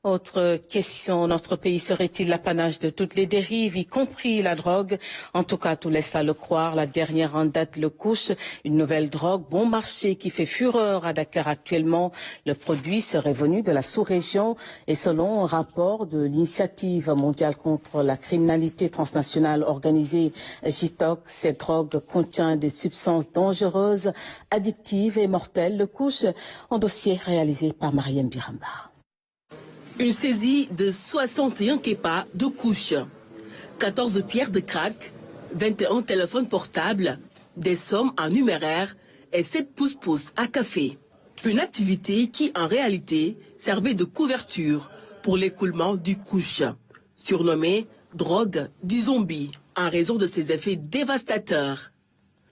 Autre question, notre pays serait-il l'apanage de toutes les dérives, y compris la drogue? En tout cas, tout laisse à le croire. La dernière en date, le couche, une nouvelle drogue bon marché qui fait fureur à Dakar actuellement. Le produit serait venu de la sous-région et selon un rapport de l'Initiative mondiale contre la criminalité transnationale organisée JTOC, cette drogue contient des substances dangereuses, addictives et mortelles. Le couche, un dossier réalisé par Mariam Biramba. Une saisie de 61 kepas de couche, 14 pierres de crack, 21 téléphones portables, des sommes en numéraire et 7 pouces-pouces à café. Une activité qui, en réalité, servait de couverture pour l'écoulement du couche, surnommée drogue du zombie, en raison de ses effets dévastateurs.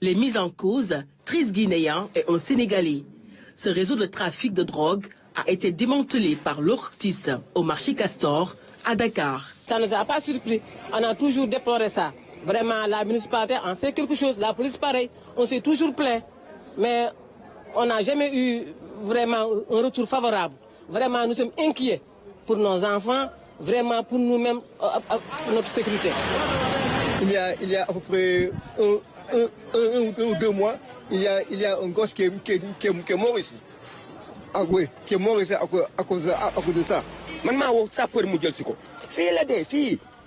Les mises en cause, 13 Guinéens et un Sénégalais. Ce réseau de trafic de drogue a été démantelé par l'Ortis au marché Castor à Dakar. Ça ne nous a pas surpris. On a toujours déploré ça. Vraiment, la municipalité en fait quelque chose. La police, pareil. On s'est toujours plaint. Mais on n'a jamais eu vraiment un retour favorable. Vraiment, nous sommes inquiets pour nos enfants, vraiment pour nous-mêmes, pour notre sécurité. Il y a à peu près un ou deux mois, il y a un gosse qui est mort ici. Ah oui, qui est mort ici à cause de ça.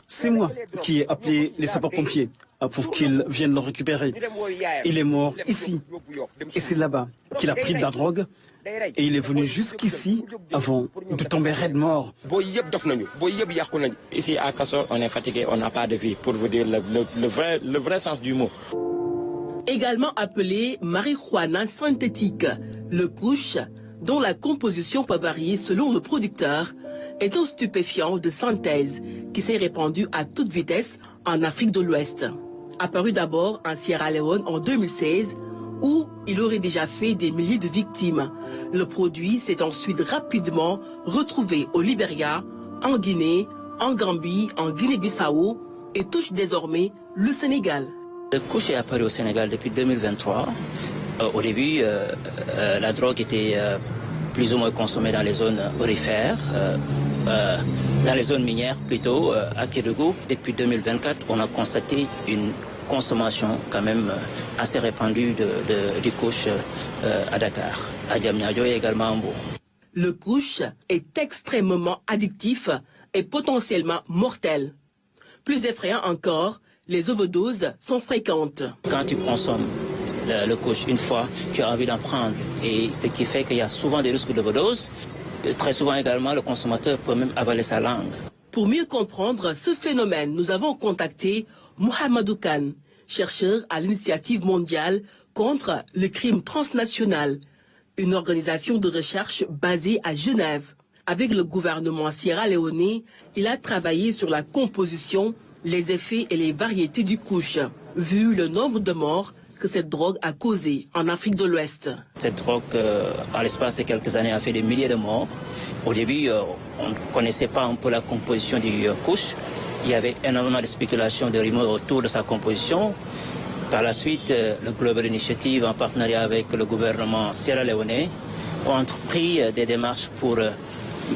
C'est moi qui ai appelé les sapeurs-pompiers pour qu'ils viennent le récupérer. Il est mort ici. Et c'est là-bas qu'il a pris de la drogue. Et il est venu jusqu'ici avant de tomber raide mort. Ici à Kassor, on est fatigué, on n'a pas de vie, pour vous dire le vrai sens du mot. Également appelé marijuana synthétique, le couche, dont la composition peut varier selon le producteur, est un stupéfiant de synthèse qui s'est répandu à toute vitesse en Afrique de l'Ouest. Apparu d'abord en Sierra Leone en 2016, où il aurait déjà fait des milliers de victimes. Le produit s'est ensuite rapidement retrouvé au Libéria, en Guinée, en Gambie, en Guinée-Bissau et touche désormais le Sénégal. Le couche est apparu au Sénégal depuis 2023. Au début, la drogue était plus ou moins consommée dans les zones aurifères, dans les zones minières plutôt, à Kédougou. Depuis 2024, on a constaté une consommation quand même assez répandue du couche à Dakar, à Diamniadio et également à Mbour. Le couche est extrêmement addictif et potentiellement mortel. Plus effrayant encore, les overdoses sont fréquentes. Quand tu consommes le couche une fois, tu as envie d'en prendre. Et ce qui fait qu'il y a souvent des risques d'overdose. Très souvent également, le consommateur peut même avaler sa langue. Pour mieux comprendre ce phénomène, nous avons contacté Mohamedou Kane, chercheur à l'Initiative mondiale contre le crime transnational, une organisation de recherche basée à Genève. Avec le gouvernement sierra-léonais, il a travaillé sur la composition, les effets et les variétés du couche, vu le nombre de morts que cette drogue a causé en Afrique de l'Ouest. Cette drogue, à l'espace de quelques années, a fait des milliers de morts. Au début, on ne connaissait pas un peu la composition du couche. Il y avait énormément de spéculations, de rumeurs autour de sa composition. Par la suite, le Global Initiative, en partenariat avec le gouvernement sierra-léonais, ont entrepris des démarches pour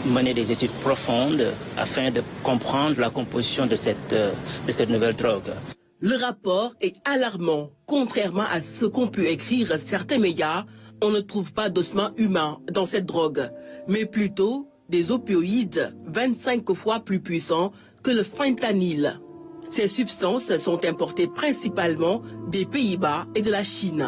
mener des études profondes afin de comprendre la composition de cette nouvelle drogue. Le rapport est alarmant. Contrairement à ce qu'ont pu écrire certains médias, on ne trouve pas d'ossements humains dans cette drogue, mais plutôt des opioïdes 25 fois plus puissants que le fentanyl. Ces substances sont importées principalement des Pays-Bas et de la Chine.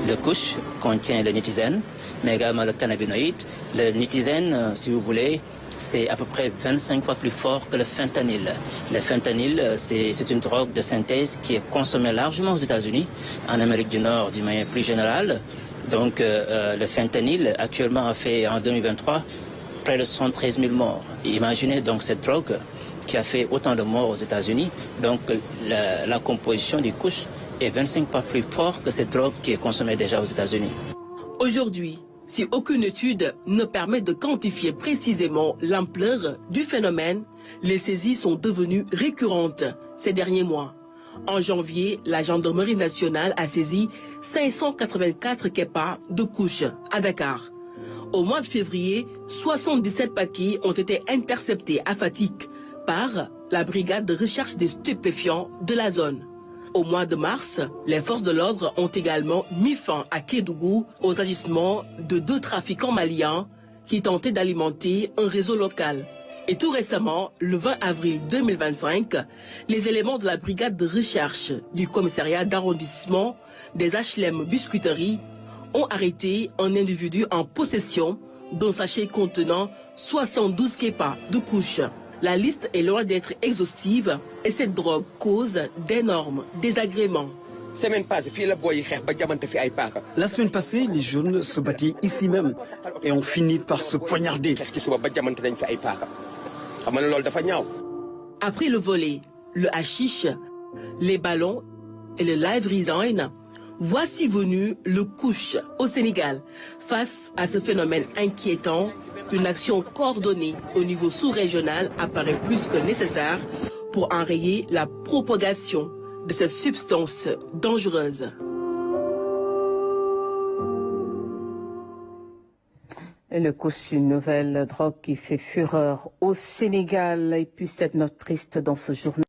Le couche contient le nitazène, mais également le cannabinoïde. Le nitazène, si vous voulez, c'est à peu près 25 fois plus fort que le fentanyl. Le fentanyl, c'est une drogue de synthèse qui est consommée largement aux États-Unis, en Amérique du Nord d'une manière plus générale. Donc le fentanyl, actuellement, a fait en 2023 près de 113 000 morts. Imaginez donc cette drogue qui a fait autant de morts aux États-Unis. Donc la composition du couche est 25 fois plus fort que cette drogue qui est consommée déjà aux États-Unis. Aujourd'hui, si aucune étude ne permet de quantifier précisément l'ampleur du phénomène, les saisies sont devenues récurrentes ces derniers mois. En janvier, la gendarmerie nationale a saisi 584 kepas de couche à Dakar. Au mois de février, 77 paquets ont été interceptés à Fatick par la brigade de recherche des stupéfiants de la zone. Au mois de mars, les forces de l'ordre ont également mis fin à Kédougou aux agissements de 2 trafiquants maliens qui tentaient d'alimenter un réseau local. Et tout récemment, le 20 avril 2025, les éléments de la brigade de recherche du commissariat d'arrondissement des HLM Biscuiterie ont arrêté un individu en possession d'un sachet contenant 72 képas de couche. La liste est loin d'être exhaustive et cette drogue cause d'énormes désagréments. La semaine passée, les jeunes se battaient ici même et ont fini par se poignarder. Après le volet, le hashish, les ballons et le live resign, voici venu le couche au Sénégal. Face à ce phénomène inquiétant, une action coordonnée au niveau sous-régional apparaît plus que nécessaire pour enrayer la propagation de cette substance dangereuse. Le couche, une nouvelle drogue qui fait fureur au Sénégal. Et puis cette note triste dans ce journal.